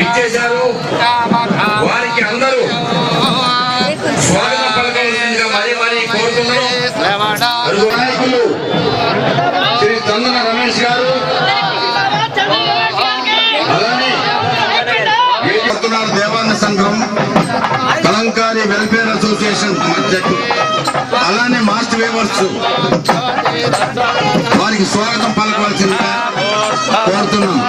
ఇచ్చేశారు. వారికి అందరూ స్వాగతం పలకవలసిందిగా మరీ మరీ కోరుతున్నారు. నాయకులు శ్రీ చందన రమేష్ గారు, అలానే దేవాంగ సంఘం కలంకారీ వెల్ఫేర్ అసోసియేషన్ అధ్యక్షులు, అలానే మాస్టర్ వేవర్స్ వారికి స్వాగతం పలకవలసిందిగా కోరుతున్నాం.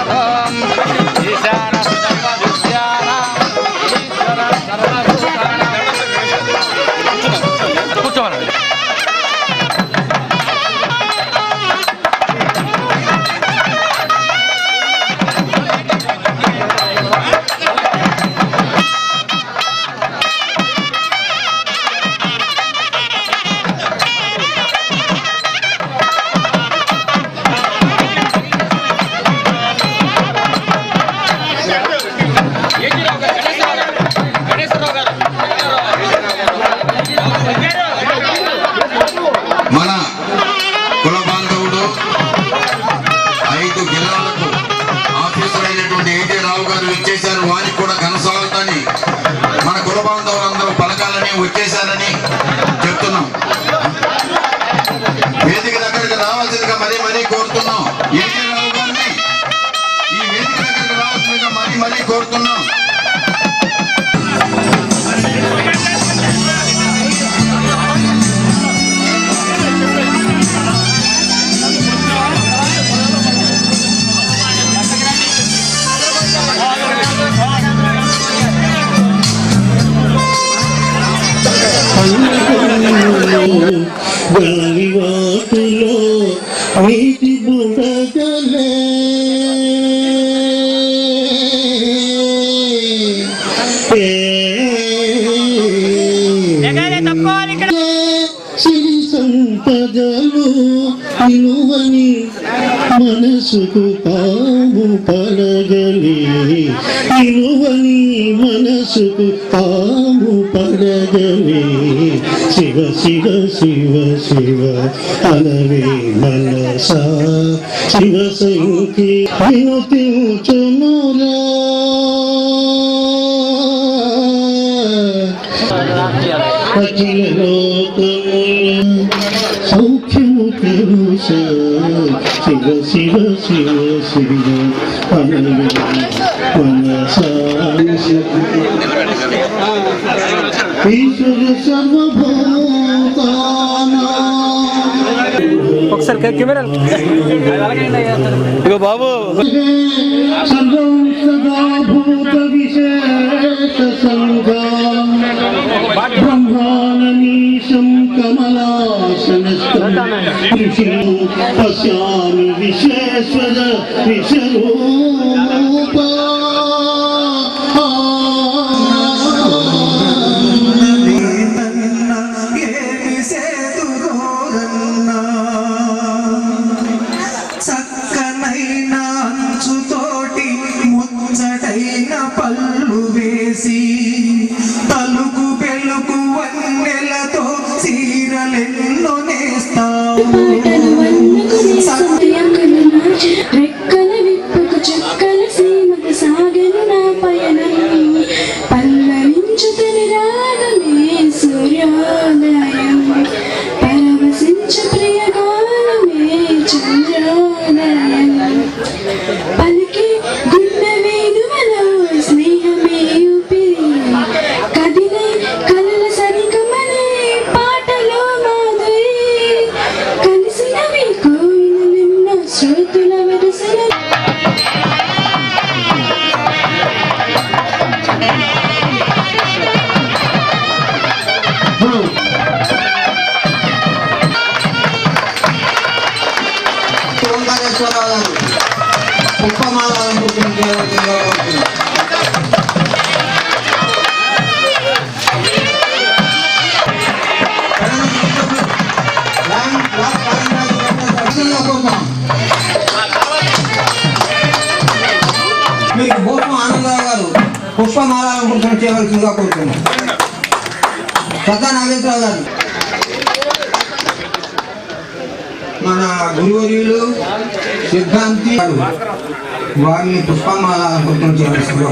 మన కుల బాంధవుడు 5 జిల్లాలకు ఆఫీసర్ అయినటువంటి ఏజే రావు గారు వచ్చేశారు. వారికి కూడా ఘనస్వాగతాన్ని మన కుల బాంధవులందరూ పలకాలని వచ్చేశారని చెప్తున్నాం. వేదిక దగ్గరికి రావాల్సిందిగా మరీ మరీ కోరుతున్నాం. ఏజే రావు గారిని ఈ వేదిక దగ్గరికి రావాల్సిందిగా మరీ మరీ కోరుతున్నాం. గాలివాటులో నీటి బుడగలే సిరి సంపదలు విలువని మనసుకు పాము పడగలి, విలువని మనసుకు పాము పడగలి. శివ శివ శివ శివ అనవే మనసా, శివ సంఖ్య వినుతించునురా. అఖిల లోకముల సౌఖ్యము తెలుసు. శివ శివ శివ శివ అనవే మనసా. ఈశ్వర సర్వభూతానా. ఒకసారి కెమెరా ఇగో బాబు. సర్వం సదా భూత విశేష సంఘం బ్రహ్మానమీశం కమలాసనస్థం ఋషిం పశ్యామి విశ్వేశ్వర విశ్వరూపా. పళ్ళు వేసి తలుకు పెళ్ళుకు వన్నెలతో చీరలెన్నో నేస్తావు. రెక్కల విప్పుకు చుక్కల సీమకు సాగను నా పయనం. పల్లవించుతని రాగమే సూర్యోదయం, పరవశించు ప్రియగానమే చంద్రోదయం. పలికి గుండె వేణువలో స్నేహమే ఊపిరి, కదిలే కలల సరిగమలే పాటలో మాధురి. కలిసినవి కోయిలెన్నో శ్రోతుల వరుసల. మీకు భూపం ఆనందరావు గారు పుష్పమాలను గుర్తు చేయవలసిందిగా కోరుతున్నాం. సత్తా నాగేశ్వరరావు గారు మన గురువర్యులు సిద్ధాంతి వారిని పుష్పమాల గుర్తులు చేయవలసింది.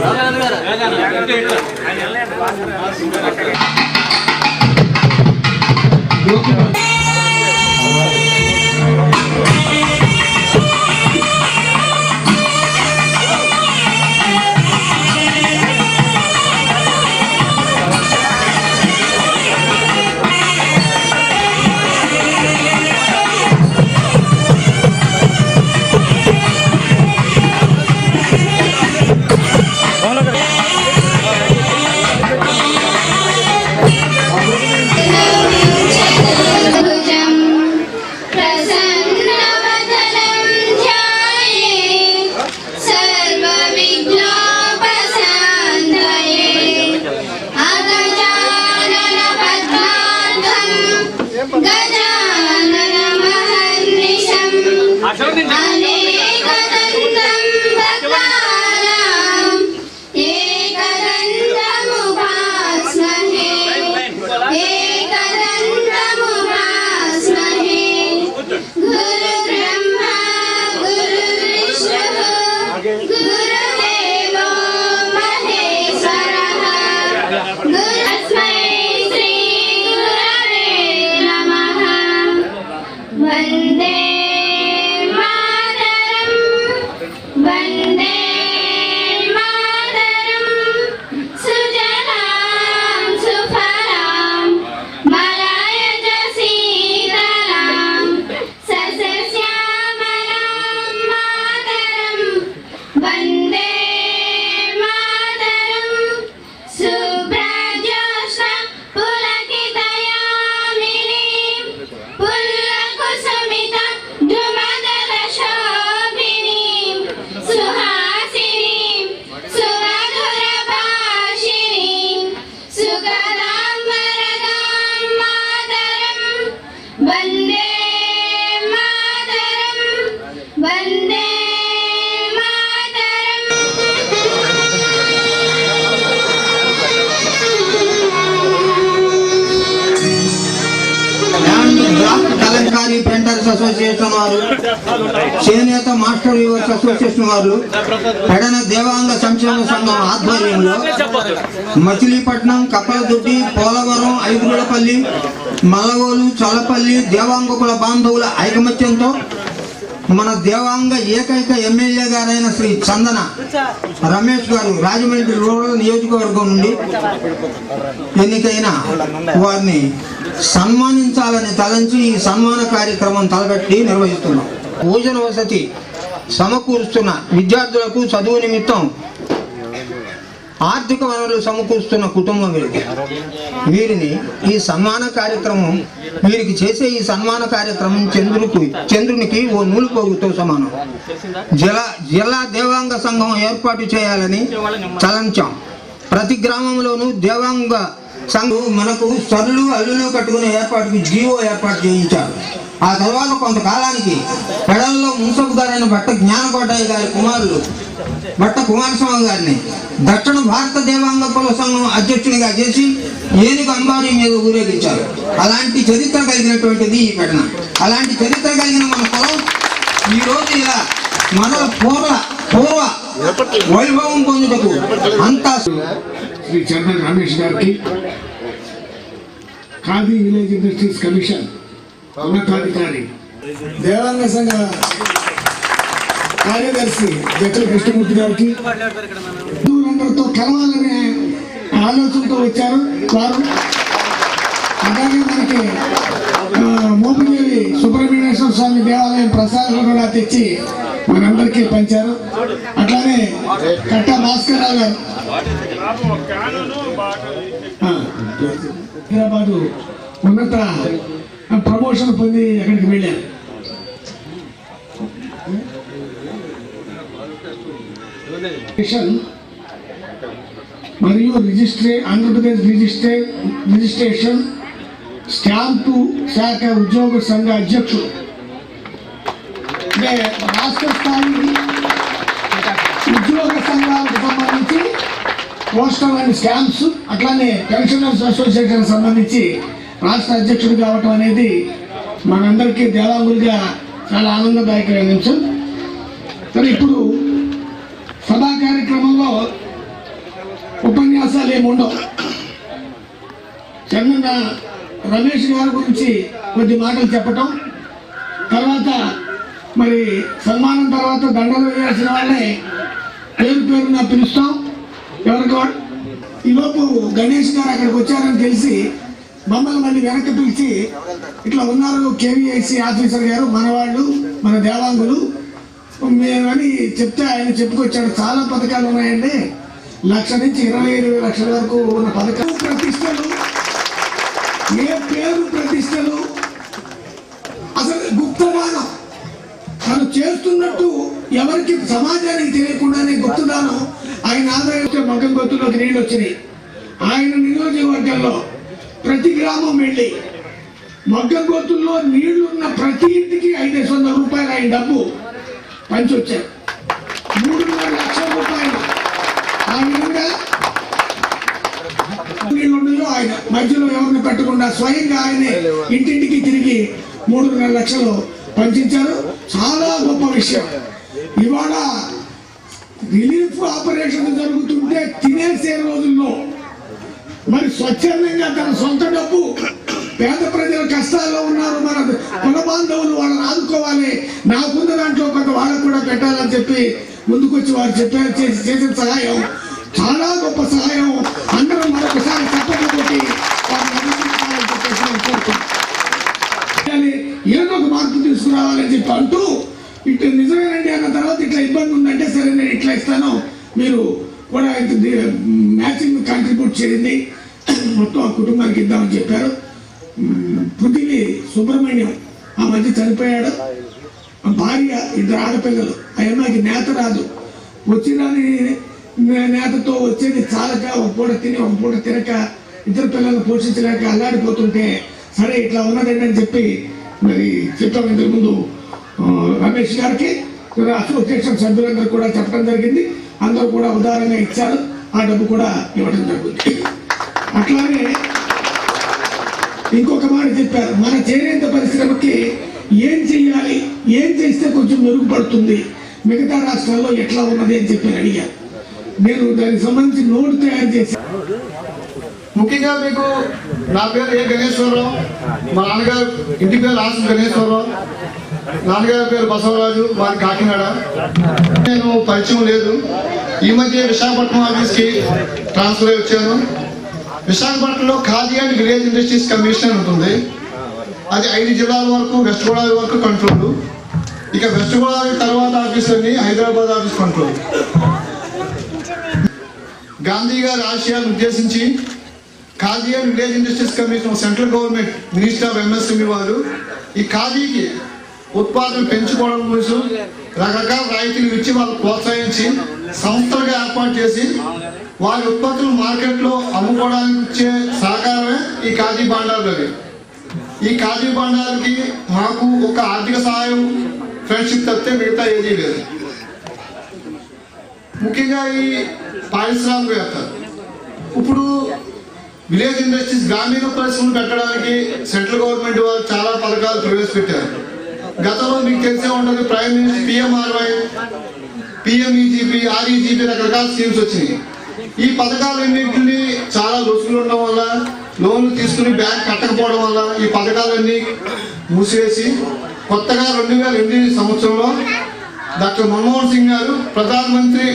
భుజం ప్రసన్నవదనం ధ్యాయేత్ సర్వవిఘ్నోపశాంతయే అగజానన పద్మార్కం గజాననమహర్నిశం అనేకదంతం భక్తానాం ఏకదంతముపాస్మహే एकदन्तमुपास्महे गुरुब्रह्मा गुरुर्विष्णुः गुरुदेवो महेश्वरः तस्मै श्रीगुरवे नमः वन्दे मातरं वन्दे मातरं सुजलां सुफलां मलयज सीतलां सस्यश्यामलां मातरं वन्दे मातरं शुभ्रज्योत्स्ना पुलकितयामिनीं पुल्लकुसुमिता द्रुमदलशोभिनीं सुहासिनीं सुमधुरभाषिणीं सुगदां वरदां मातरं वन्दे मातरं वन्दे కలంకారీ ప్రింటర్స్ అసోసియేషన్ వారు, చేనేత మాస్టర్ వ్యూవర్స్ అసోసియేషన్ వారు, పెడన దేవాంగ సంక్షేమ సంఘం ఆధ్వర్యంలో మచిలీపట్నం, కప్పలదొడ్డి, పోలవరం, ఐదుగుడపల్లి, మలవోలు, చలపల్లి దేవాంగకుల బాంధవుల ఐకమత్యంతో మన దేవాంగ ఏకైక ఎమ్మెల్యే గారైన శ్రీ చందన రమేష్ గారు రాజమండ్రి రూరల్ నియోజకవర్గం నుండి ఎన్నికైన వారిని సన్మానించాలని తలంచి ఈ సన్మాన కార్యక్రమం తలపెట్టి నిర్వహిస్తున్నాం. భోజన వసతి సమకూరుస్తున్న విద్యార్థులకు చదువు నిమిత్తం ఆర్థిక వనరులు సమకూరుస్తున్న కుటుంబం వీరిని ఈ సన్మాన కార్యక్రమం వీరికి చేసే ఈ సన్మాన కార్యక్రమం చంద్రునికి ఓ నూలుపోగుతో సమానం. జిల్లా దేవాంగ సంఘం ఏర్పాటు చేయాలని తలంచాం. ప్రతి గ్రామంలోనూ దేవాంగ సంఘం మనకు సరులు అల్లులు కట్టుకునే ఏర్పాటుకు జీవో ఏర్పాటు చేయించారు. ఆ తర్వాత కొంతకాలానికి పెడల్లో మున్సబ్ గారైన భట్ట జ్ఞానకోటయ్య గారి కుమారులు భట్ట కుమారస్వామి గారిని దక్షిణ భారత దేవాంగ కుల సంఘం అధ్యక్షునిగా చేసి ఏనుగు అంబారీ మీద ఊరేగించారు. అలాంటి చరిత్ర కలిగినటువంటిది ఈ పెడన. అలాంటి చరిత్ర కలిగిన మన కులం ఈరోజు ఇలా మొదల పూర్వ వైభవం పొందుటకు అంతా శ్రీ చందన రమేష్ గారికి, ఖాదీ విలేజ్ ఇండస్ట్రీస్ కమిషన్ ఉన్నతాధికారి, దేవాంగ సంఘ కార్యదర్శి జక్కల కృష్ణమూర్తి గారికి, హిందువులందరితో కలవాలనే ఆలోచనతో వచ్చారు వారు. అలాగే మనకి మోపిదేవి సుబ్రహ్మణ్యేశ్వర స్వామి దేవాలయం ప్రసాదం కూడా తెచ్చి మనందరికీ పంచారు. అట్లానే కట్ట భాస్కర్ రావు గారు హైదరాబాదు ఉన్నత ప్రమోషన్ పొంది అక్కడికి వెళ్ళారు. మరియు ఆంధ్రప్రదేశ్ రిజిస్ట్రేషన్ స్టాంపు శాఖ ఉద్యోగ సంఘ అధ్యక్షుడు, అంటే రాష్ట్ర స్థాయి ఉద్యోగ సంఘాలకు సంబంధించి పోస్టల్ అండ్ స్టాంప్స్, అట్లానే పెన్షనర్స్ అసోసియేషన్ సంబంధించి రాష్ట్ర అధ్యక్షుడు కావటం అనేది మనందరికీ దేవాంగులుగా చాలా ఆనందదాయకమైన నిమిషం. మరి ఇప్పుడు సభా కార్యక్రమంలో ఉపన్యాసాలు ఏముండవు. చంద్ర రమేష్ గారి గురించి కొద్ది మాటలు చెప్పటం, తర్వాత మరి సన్మానం తర్వాత దండలు వేయాల్సిన వాళ్ళని పేరున పిలుస్తాం. ఎవరికి ఈలోపు గణేష్ గారు అక్కడికి వచ్చారని తెలిసి మమ్మల్ని మళ్ళీ వెనక్కి పిలిచి ఇట్లా ఉన్నారు కేవీఐసి ఆఫీసర్ గారు, మన వాళ్ళు, మన దేవాంగులు మేమని చెప్తే ఆయన చెప్పుకొచ్చాడు. చాలా పథకాలు ఉన్నాయండి, 1,00,000 నుంచి 25 లక్షల వరకు ఉన్న పథకాలు. ప్రతిష్టలు, ఏ పేరు ప్రతిష్టలు, అసలు గుప్తదానం తను చేస్తున్నట్టు ఎవరికి సమాజానికి తెలియకుండానే గుప్తదానం. ఆయన ఆదాయం మగ్గం గొత్తులోకి నీళ్ళు వచ్చినాయి. ఆయన నియోజకవర్గంలో ప్రతి గ్రామం వెళ్ళి మగ్గం గొత్తుల్లో నీళ్లున్న ప్రతి ఇంటికి 500 రూపాయలు ఆయన డబ్బు పంచొచ్చారు. 3.5 లక్షల రూపాయలు ఆ విధంగా నీళ్లున్నాయో ఆయన మధ్యలో ఎవరిని పెట్టకుండా స్వయంగా ఆయనే ఇంటింటికి తిరిగి 3.5 లక్షలు పంచారు. చాలా గొప్ప విషయం. ఇవాళ రిలీఫ్ ఆపరేషన్ జరుగుతుంటే తినేసే రోజుల్లో మరి స్వచ్ఛందంగా తన సొంత డబ్బు పేద ప్రజల కష్టాల్లో ఉన్నారు, మన కుల బాంధవులు వాళ్ళని ఆదుకోవాలి, నాకున్న దాంట్లో కొంత వాళ్ళకు కూడా పెట్టాలని చెప్పి ముందుకొచ్చి వారు చెప్పారు. చేసిన సహాయం చాలా గొప్ప సహాయం. అందరం మరొకసారి తప్పకపోతే ఏదో ఒక మార్పు తీసుకురావాలని చెప్పి అంటూ ఇట్లా నిజమేనండి అన్న తర్వాత ఇట్లా ఇబ్బంది ఉందంటే సరే నేను ఇట్లా ఇస్తాను, మీరు కూడా మ్యాచింగ్ కాంట్రిబ్యూట్ చేయండి, మొత్తం ఆ కుటుంబానికి ఇద్దామని చెప్పారు. పృథివీ సుబ్రహ్మణ్యం ఆ మధ్య చనిపోయాడు. భార్య, 2 ఆడపిల్లలు. ఆ అమ్మాయికి నేత రాదు. వచ్చిరాని నేతతో వచ్చేది చాలక ఒక పూట తిని ఒక పూట తినక 2 పిల్లలను పోషించలేక అల్లాడిపోతుంటే సరే ఇట్లా ఉన్నదండి అని చెప్పి మరి చెప్పాం. ఇంతకు ముందు రమేష్ గారికి అసోసియేషన్ సభ్యులందరూ కూడా చెప్పడం జరిగింది. అందరూ కూడా ఉదారంగా ఇచ్చారు. ఆ డబ్బు కూడా ఇవ్వడం జరుగుతుంది. అట్లానే ఇంకొక మాట చెప్పారు, మన చేనేత పరిశ్రమకి ఏం చెయ్యాలి, ఏం చేస్తే కొంచెం మెరుగుపడుతుంది, మిగతా రాష్ట్రాల్లో ఎట్లా ఉన్నది అని చెప్పి అడిగారు. నేను దానికి సంబంధించి నోటు తయారు చేశాను. ముఖ్యంగా మీకు నా పేరు ఏ గణేశ్వరరావు, మా నాన్నగారు ఇంటి పేరు ఆసం గణేశ్వరరావు, నాన్నగారి పేరు బసవరాజు, మాది కాకినాడ. నేను పరిచయం లేదు. ఈ మధ్య విశాఖపట్నం ఆఫీస్కి ట్రాన్స్ఫర్ అయి వచ్చాను. విశాఖపట్నంలో khadi and village industries commission ఉంటుంది. అది 5 జిల్లాల వరకు, వెస్ట్ గోదావరి వరకు కంట్రోల్. ఇక వెస్ట్ గోదావరి తర్వాత ఆఫీస్ అన్ని హైదరాబాద్ ఆఫీస్ కంట్రోల్. గాంధీ గారి ఆశయాలను ఉద్దేశించి khadi and village industries commission central government minister of MSME వారు ఈ ఖాదీకి ఉత్పాదన పెంచుకోవడం కోసం రకరకాల రాయితీలు ఇచ్చి వాళ్ళు ప్రోత్సహించి సంస్థలుగా ఏర్పాటు చేసి వారి ఉత్పత్తులు మార్కెట్లో అమ్ముకోవడానికి ఇచ్చే సహకారమే ఈ ఖాదీ భాండార్లవి. ఈ ఖాదీ భాండార్లకి మాకు ఒక ఆర్థిక సహాయం, ఫ్రెండ్షిప్ తప్పితే మిగతా ఏదీ లేదు. ముఖ్యంగా ఈ పారిశ్రామికవేత్త ఇప్పుడు విలేజ్ ఇండస్ట్రీస్ గ్రామీణ పరిశ్రమలు పెట్టడానికి సెంట్రల్ గవర్నమెంట్ వారు చాలా పథకాలు ప్రవేశపెట్టారు. గతంలో మీకు తెలిసే ఉంటుంది, prime minister PMRY, PMEGP, REGP రకరకాల స్కీమ్స్ వచ్చినాయి. ఈ పథకాలన్నింటినీ చాలా లొసుగులు ఉండడం వల్ల, లోన్లు తీసుకుని బ్యాంక్ కట్టకపోవడం వల్ల ఈ పథకాలన్నీ మూసివేసి కొత్తగా 2008 సంవత్సరంలో డాక్టర్ మన్మోహన్ సింగ్ గారు ప్రధానమంత్రి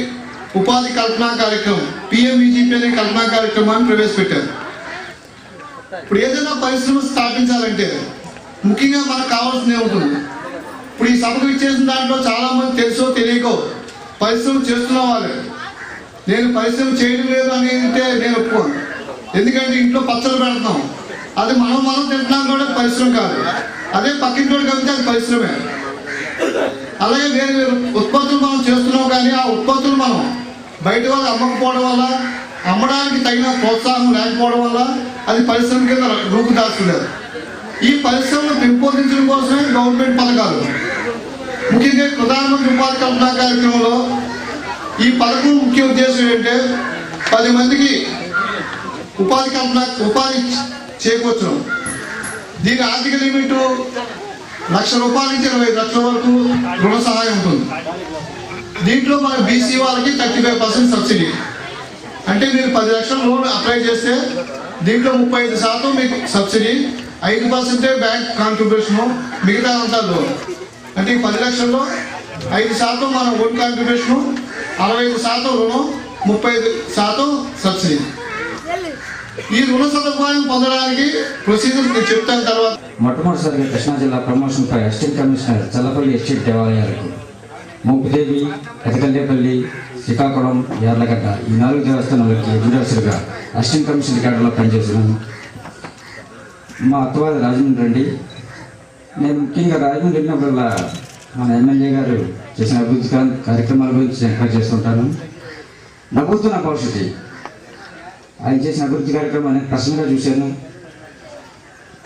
ఉపాధి కల్పనా కార్యక్రమం PMEGP అనే కల్పనా కార్యక్రమాన్ని ప్రవేశపెట్టారు. ఇప్పుడు ఏదైనా పరిశ్రమ స్థాపించాలంటే ముఖ్యంగా మనకు కావాల్సింది ఏముంటుంది? ఇప్పుడు ఈ సభకు ఇచ్చేసిన దాంట్లో చాలా మంది తెలుసో తెలియకో పరిశ్రమ చేస్తున్న వాళ్ళే. నేను పరిశ్రమ చేయడం లేదు అని అంటే నేను ఒప్పుకోను. ఎందుకంటే ఇంట్లో పచ్చళ్ళు పెడుతున్నాం, అది మనం తింటున్నాం కూడా పరిశ్రమ కాదు. అదే పక్కింటోడు కలిగితే అది పరిశ్రమే. అలాగే వేరే వేరే ఉత్పత్తులు మనం చేస్తున్నాం, కానీ ఆ ఉత్పత్తులు మనం బయట వాళ్ళు అమ్మకపోవడం వల్ల, అమ్మడానికి తగిన ప్రోత్సాహం లేకపోవడం వల్ల అది పరిశ్రమ కింద రూపుదాల్చలేదు. ఈ పరిశ్రమను పెంపొందించడం కోసమే గవర్నమెంట్ పథకాలు. ముఖ్యంగా ప్రధానమంత్రి ఉపాధి కల్పనా కార్యక్రమంలో ఈ పథకం ముఖ్య ఉద్దేశం ఏంటంటే 10 మందికి ఉపాధి చేకూర్చడం. దీని ఆర్థిక లిమిట్ రూపాయల నుంచి 25 లక్షల వరకు రుణ సహాయం ఉంటుంది. దీంట్లో మన బీసీ వాళ్ళకి 35% సబ్సిడీ. అంటే మీరు 10 లక్షల లోన్ అప్లై చేస్తే దీంట్లో 35% మీకు సబ్సిడీ, 5% బ్యాంక్ కాంట్రిబ్యూషను, మిగతా అంతా లోన్. అంటే 10 లక్షల్లో 5% మన ఓన్ కాంట్రిబ్యూషను, 65% రుణం, 35% సబ్సిడీ. ఈ రుణ సదుపాయం పొందడానికి ప్రొసీజర్ నేను చెప్తాను తర్వాత. మొట్టమొదటిసారిగా కృష్ణా జిల్లా ప్రమోషన్పై అసిస్టెంట్ కమిషనర్ చల్లపల్లి ఎస్టేట్ దేవాలయాలకు మోపిదేవి, ఎతకల్లేపల్లి, శ్రీకాకుళం, యార్లగడ్డ ఈ 4 దేవస్థానాలకి ఎగ్జిక్యూటివ్గా అసిస్టెంట్ కమిషనర్ క్యాడర్లో పనిచేస్తున్నాను. మా అత్తవారి రాజమండ్రి అండి. నేను ముఖ్యంగా రాజమండ్రి వెళ్ళినప్పుడల్లా మన ఎమ్మెల్యే గారు చేసిన అభివృద్ధి కార్యక్రమాల గురించి ఎంకరేజ్ చేస్తుంటాను. నవ్వుతూ నా భవిష్యత్తు ఆయన చేసిన అభివృద్ధి కార్యక్రమాన్ని ప్రశ్నగా చూశాను.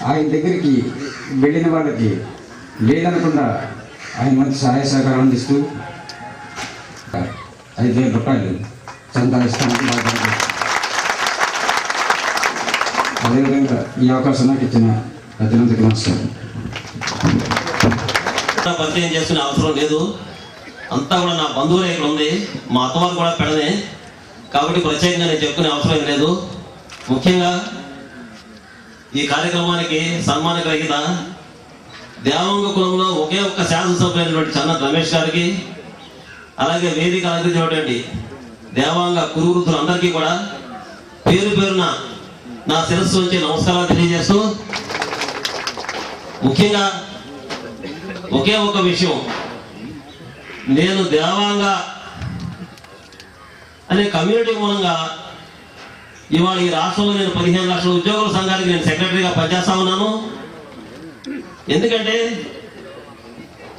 ఆయన దగ్గరికి వెళ్ళిన వాళ్ళకి లేదనకుండా ఆయన మంచి సహాయ సహకారం అందిస్తూ 5,000 రూపాయలు చందా ఇస్తానికి బాగా. అదేవిధంగా ఈ అవకాశం నాకు ఇచ్చిన పెద్దలందరికీ నమస్కారం. పరిచయం చేసుకునే అవసరం లేదు, అంతా కూడా నా బంధువులే ఇక్కడ ఉంది. మా అత్తవారు కూడా పెడనే, కాబట్టి ప్రత్యేకంగా నేను చెప్పుకునే అవసరం లేదు. ముఖ్యంగా ఈ కార్యక్రమానికి సన్మాన గ్రహీత దేవాంగ కులంలో ఒకే ఒక్క శాసనసభ్యులైనటువంటి చన్న రమేష్ గారికి, అలాగే వేదిక అలంకరించినటువంటి దేవాంగ కురువృద్ధులందరికీ కూడా పేరు పేరున నా శిరస్సు నుంచి నమస్కారాలు తెలియజేస్తూ, ముఖ్యంగా ఒకే ఒక విషయం, నేను దేవాంగ అనే కమ్యూనిటీ మూలంగా ఇవాళ ఈ రాష్ట్రంలో నేను 15 లక్షల ఉద్యోగుల సంఘానికి నేను సెక్రటరీగా పనిచేస్తా ఉన్నాను. ఎందుకంటే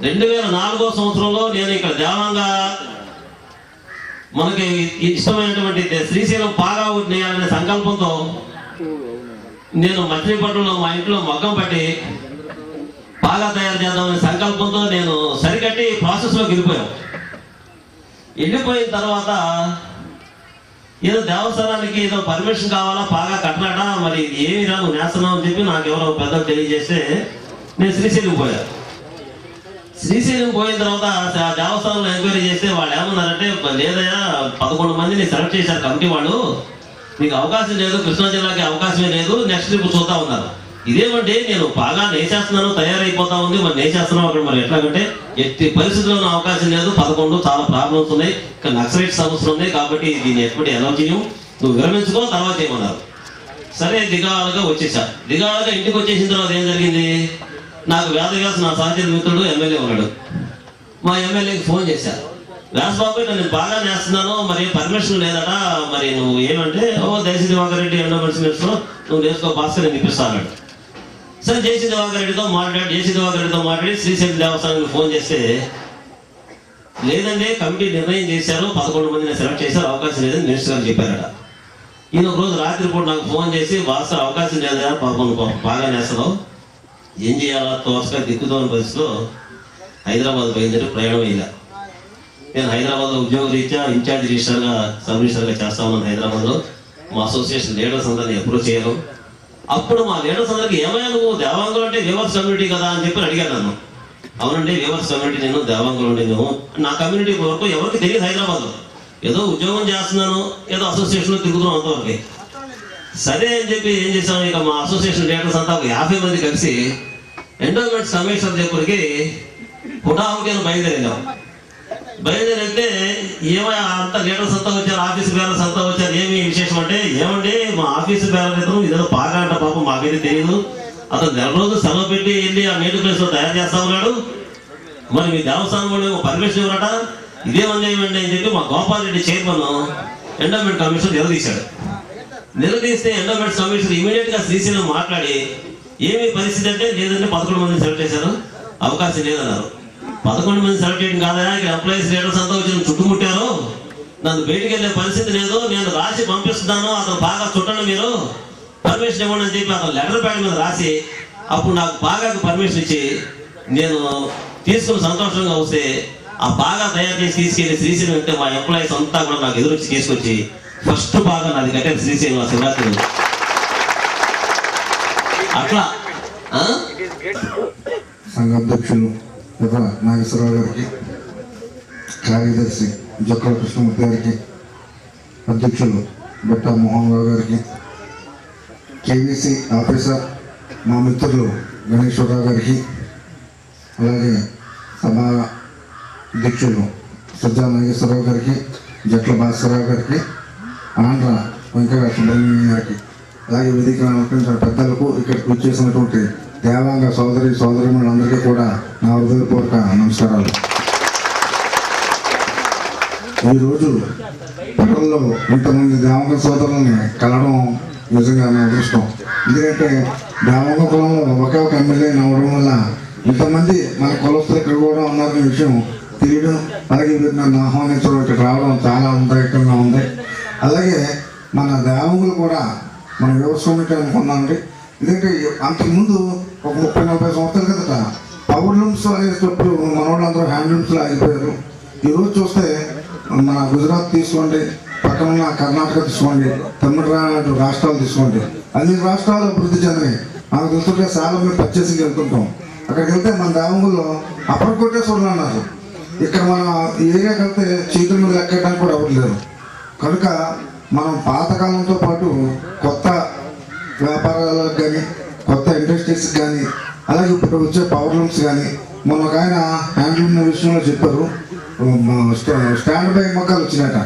2004 సంవత్సరంలో నేను ఇక్కడ దేవాంగ మనకి ఇష్టమైనటువంటి శ్రీశైలం పాగా నేయాలనే సంకల్పంతో నేను మచిలీపట్నంలో మా ఇంట్లో మగ్గం పట్టి పాగా తయారు చేద్దామనే సంకల్పంతో నేను సరికట్టి ప్రాసెస్లోకి వెళ్ళిపోయిన తర్వాత ఏదో దేవస్థానానికి ఏదో పర్మిషన్ కావాలా, పాగా కట్టనాడా, మరి ఏమి రాదు నేస్తున్నావు అని చెప్పి నాకు ఎవరో పెద్దలు తెలియజేస్తే నేను శ్రీశైలం పోయాను. శ్రీశైలం పోయిన తర్వాత ఆ దేవస్థానంలో ఎంక్వైరీ చేస్తే వాళ్ళు ఏమన్నారంటే, లేదయ్యా 11 మందిని సెలెక్ట్ చేశారు కమిటీ వాళ్ళు, మీకు అవకాశం లేదు, కృష్ణా జిల్లాకి అవకాశమే లేదు, నెక్స్ట్ ట్రిప్ చూద్దాం ఉన్నారు. ఇదేమంటే నేను బాగా నేసేస్తున్నాను, తయారైపోతా ఉంది, మరి నేసేస్తున్నాం అక్కడ, మరి ఎట్లాగంటే ఎట్టి పరిస్థితుల్లో అవకాశం లేదు, 11 చాలా ప్రాబ్లమ్స్ ఉన్నాయి, ఇక్కడ నక్సలైట్ సమస్యలు ఉన్నాయి, కాబట్టి దీన్ని ఎప్పటి ఎలా చేయము, నువ్వు విరమించుకో, తర్వాత చేయమన్నారు. సరే దిగాలుగా వచ్చేసా. దిగాలుగా ఇంటికి వచ్చేసిన తర్వాత ఏం జరిగింది, నాకు వేదవ్యాస నా సహచర మిత్రుడు ఎమ్మెల్యే ఉన్నాడు. మా ఎమ్మెల్యేకి ఫోన్ చేశా, వ్యాసబాబు నేను బాగా నేస్తున్నాను, మరి పర్మిషన్ లేదట, మరి నువ్వు ఏమంటే, దేశీ దివాకర్ రెడ్డి ఎండోమెంట్స్ మినిస్టర్, నువ్వు నేర్చుకో భాస్కర్ నేను ఇప్పిస్తాను. సరే జేసీ దివాకర్ రెడ్డితో మాట్లాడి శ్రీశైలం దేవస్థానానికి ఫోన్ చేస్తే, లేదండి కమిటీ నిర్ణయం చేశారు, 11 మందిని సెలెక్ట్ చేశారు, అవకాశం లేదని మినిస్టర్ గారు చెప్పారట. ఈయన ఒక రోజు రాత్రిపూట నాకు ఫోన్ చేసి, భాస్కర్ అవకాశం లేదా, పాపం బాగా నేస్తున్నావు, ఏం చేయాలా తోసగా దిక్కుతోని పరిస్థితిలో హైదరాబాద్ బయలుదేరి ప్రయాణం అయ్యా. నేను హైదరాబాద్లో ఉద్యోగ రీత్యా ఇన్ఛార్జ్ రిజిస్టర్గా సబ్ రిజిస్టర్గా చేస్తా ఉన్నాను హైదరాబాద్లో. మా అసోసియేషన్ లీడర్స్ అందరినీ అప్రోచ్ చేయాలి. అప్పుడు మా లీడర్స్ అందరికి, ఏమైనా నువ్వు దేవాంగులు అంటే వేవర్స్ కమ్యూనిటీ కదా అని చెప్పి అడిగాను నన్ను. అవునండి వేవర్స్ కమ్యూనిటీ, నేను దేవాంగులు ఉండి నేను నా కమ్యూనిటీ వరకు ఎవరికి తెలియదు హైదరాబాద్లో, ఏదో ఉద్యోగం చేస్తున్నాను, ఏదో అసోసియేషన్లో తిరుగుతున్నాం అంతవరకు. సరే అని చెప్పి ఏం చేశాను, ఇక మా అసోసియేషన్ లీడర్స్ అంతా ఒక 50 మంది కలిసి ఎండోమెంట్స్ కమిషనర్ దగ్గరికి హుటాహుటిన బయలుదేరితే ఏమయ్యా అంతా లీడర్స్ అంతా వచ్చారు, ఆఫీస్ బేరర్స్ అంతా వచ్చారు, ఏమి విశేషం అంటే, ఏమండి మా ఆఫీస్ బేరర్ ఇతను ఇదేదో బాగా అంట, పాపం మాకైతే తెలియదు, అతను 1 రోజు సెలవు పెట్టి వెళ్ళి ఆ నేటి ప్లేస్ లో తయారు చేస్తా ఉన్నాడు, మరి మీ దేవస్థానం వాళ్ళు పర్మిషన్ ఇవ్వరట, ఇదేమన్నా ఏమండి అని చెప్పి మా Gopal Reddy chairman endowment commission నిలదీస్తే ఎండోమెంట్స్ కమిషన్ ఇమీడియట్ గా శ్రీశైలం మాట్లాడి, ఏమి పరిస్థితి అంటే, లేదంటే 11 మందిని సెలెక్ట్ చేశారు, అవకాశం లేదన్నారు. 11 మంది సెలెక్ట్ చేయడం కాదా, ఇక్కడ ఎంప్లాయీస్ లీడర్స్ అంతా వచ్చి చుట్టుముట్టారు, నన్ను బయటికి వెళ్ళే పరిస్థితి లేదు, నేను రాసి పంపిస్తున్నాను, అతను బాగా చుట్టండి, మీరు పర్మిషన్ ఇవ్వండి అని చెప్పి అతను లెటర్ ప్యాడ్ మీద రాసి, అప్పుడు నాకు బాగా పర్మిషన్ ఇచ్చి నేను తీసుకుని సంతోషంగా వస్తే, ఆ బాగా తయారు చేసి తీసుకెళ్లి శ్రీశైలం వెళ్తే మా ఎంప్లాయీస్ అంతా కూడా నాకు ఎదురొచ్చి తీసుకొచ్చి ఫస్ట్ బాగా నాది కట్టారు శ్రీశైలం శివరాత్రి. అట్లా సంఘ అధ్యక్షులు నాగేశ్వరరావు గారికి, కార్యదర్శి జొక్కల కృష్ణమూర్తి గారికి, అధ్యక్షులు బెట్టా మోహన్ రావు గారికి, కేవీసీ ఆఫీసర్ మా మిత్రులు గణేశ్వరరావు గారికి, అలాగే సభా అధ్యక్షులు సజ్జా నాగేశ్వరరావు గారికి, జట్ల భాస్కరరావు గారికి, ఆంధ్ర వెంకట సుబ్రహ్మణ్యం గారికి, అలాగే వేదిక అలంకరించిన పెద్దలకు, ఇక్కడికి వచ్చేసినటువంటి దేవాంగ సోదరిమణులందరికీ కూడా నా హృదయపూర్వక నమస్కారాలు. ఈరోజు పట్టణంలో ఇంతమంది దేవాంగ సోదరులని కలవడం నిజంగా నా అదృష్టం. ఎందుకంటే దేవాంగ కులంలో ఒకే ఒక ఎమ్మెల్యే నవ్వడం వల్ల ఇంతమంది మన కులస్తులు ఇక్కడ కూడా ఉన్నారనే విషయం తెలియడం, అలాగే నన్ను ఆహ్వానించడం, ఇక్కడ రావడం చాలా ఆనందదాయకంగా ఉంది. అలాగే మన దేవాంగులు కూడా మన వ్యవసాయం అనుకున్నామండి. ఎందుకంటే అంతకుముందు ఒక 30-40 సంవత్సరాల కిందట పవర్ లూమ్స్ అనేటప్పుడు మన వాళ్ళందరూ హ్యాండ్లూమ్స్లో ఆగిపోయారు. ఈరోజు చూస్తే మన గుజరాత్ తీసుకోండి, పక్కన ఉన్న కర్ణాటక తీసుకోండి, తమిళనాడు రాష్ట్రాలు తీసుకోండి, అన్ని రాష్ట్రాలు అభివృద్ధి చెందినాయి. నాకు తెలుస్తుంటే చాలా మేము పర్చేసింగ్కి వెళ్తుంటాం. అక్కడికి వెళ్తే మన దేవంగుల్లో అప్పటి కొట్టేశ్వరులు అన్నారు. ఇక్కడ మన ఏరియాకి వెళ్తే చేతుల మీద ఎక్కడానికి కూడా ఎవరు లేరు. కనుక మనం పాతకాలంతో పాటు కొత్త వ్యాపారాలకు కానీ, కొత్త ఇండస్ట్రీస్కి కానీ, అలాగే ఇప్పుడు వచ్చే పవర్ లూమ్స్ కానీ, మొన్న ఒక ఆయన హ్యాండ్లూమ్ విషయంలో చెప్పారు, స్టాండ్ బై మొక్కలు వచ్చినాయట,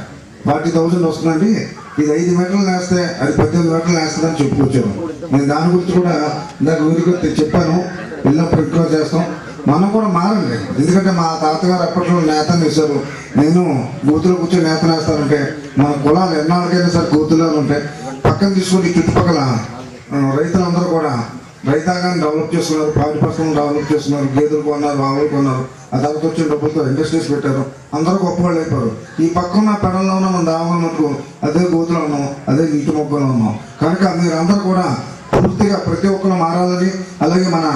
40,000 వస్తుందండి, ఇది 5 మీటర్లు వేస్తే అది 18 మీటర్లు వేస్తుందని చెప్పుకొచ్చారు. నేను దాని గురించి కూడా ఇందాక ఊరికి చెప్పాను, వెళ్ళినప్పుడు ఎక్కువ చేస్తాం. మనం కూడా మారండి. ఎందుకంటే మా తాతగారు అప్పట్లో నేతను వేశారు, నేను బూతులో కూర్చొని నేతను వేస్తానంటే మన కులాలు ఎన్నాళ్ళకైనా సరే గూతులో ఉంటాయి. పక్కన తీసుకొని చుట్టుపక్కల రైతులందరూ కూడా రైతాంగాన్ని డెవలప్ చేస్తున్నారు, పాడి పశువులను డెవలప్ చేస్తున్నారు, గేదెలు కొన్నారు, ఆవులు కొన్నారు, ఆ తర్వాత వచ్చిన డబ్బులతో ఇండస్ట్రీస్ పెట్టారు, అందరూ గొప్పవాళ్ళు అయిపోయారు. ఈ పక్కన పెడల్లో ఉన్న మన దావన మటుకు అదే గోతులో ఉన్నాం, అదే నీటి మొక్కలో ఉన్నాం. కనుక మీరందరూ కూడా పూర్తిగా ప్రతి ఒక్కరు మారాలని, అలాగే మన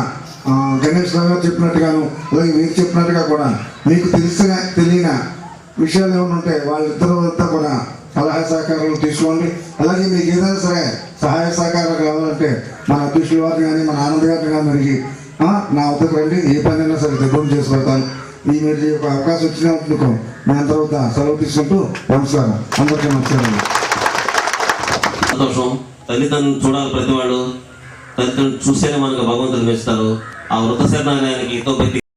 గణేష్ రావు గారు చెప్పినట్టుగాను, అలాగే మీరు చెప్పినట్టుగా కూడా మీకు తెలియని విషయాలు ఏమైనా ఉంటే వాళ్ళిద్దరూ అంతా కూడా సలహా సహకారాలు తీసుకోండి. అలాగే మీకు ఏదైనా సరే సహాయ సహకారాలు కావాలంటే మన అధ్యక్షుల వారిని కానీ, మన ఆనంద్ గారిని కానీ అడిగి నా వద్దకు రండి, ఏ పని అయినా సరే దగ్గర చేసి పెడతాను. ఈ మీరు ఒక అవకాశం వచ్చినందుకు నేను తర్వాత సెలవు తీసుకుంటూ నమస్కారం. అందరికీ నమస్కారం. సంతోషం. తల్లిదండ్రులు చూడాలి ప్రతి వాడు. తల్లిదండ్రులు చూస్తేనే మనకు భగవంతుడు మెచ్చుతారు. ఆ వృత శరణాలయానికి ఎంతో